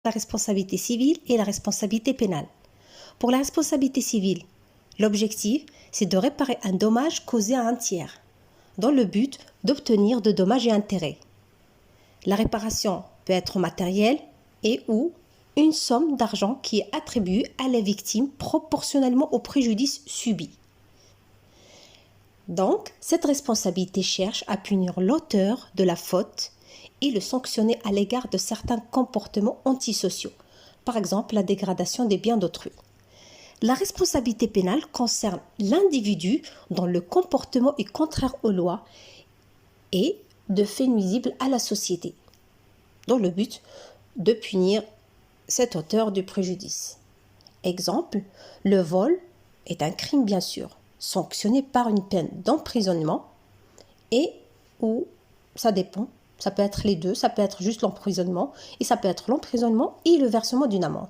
la responsabilité civile et la responsabilité pénale. Pour la responsabilité civile, l'objectif, c'est de réparer un dommage causé à un tiers, dans le but d'obtenir de dommages et intérêts. La réparation peut être matérielle et ou une somme d'argent qui est attribuée à la victime proportionnellement au préjudice subi. Donc, cette responsabilité cherche à punir l'auteur de la faute et le sanctionner à l'égard de certains comportements antisociaux, par exemple la dégradation des biens d'autrui. La responsabilité pénale concerne l'individu dont le comportement est contraire aux lois et de faits nuisibles à la société, dans le but de punir cet auteur du préjudice. Exemple, le vol est un crime bien sûr, sanctionné par une peine d'emprisonnement et ou ça dépend, ça peut être les deux, ça peut être juste l'emprisonnement et ça peut être l'emprisonnement et le versement d'une amende.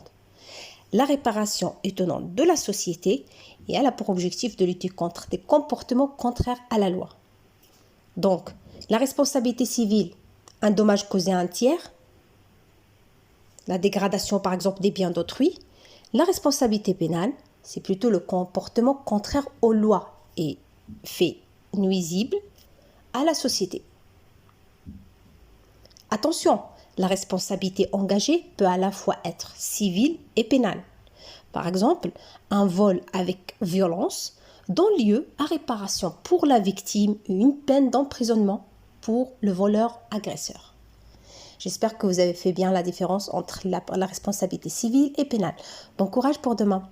La réparation est au nom de la société et elle a pour objectif de lutter contre des comportements contraires à la loi. Donc, la responsabilité civile, un dommage causé à un tiers, la dégradation par exemple des biens d'autrui. La responsabilité pénale, c'est plutôt le comportement contraire aux lois et fait nuisible à la société. Attention, la responsabilité engagée peut à la fois être civile et pénale. Par exemple, un vol avec violence donne lieu à réparation pour la victime et une peine d'emprisonnement pour le voleur agresseur. J'espère que vous avez fait bien la différence entre la responsabilité civile et pénale. Bon courage pour demain.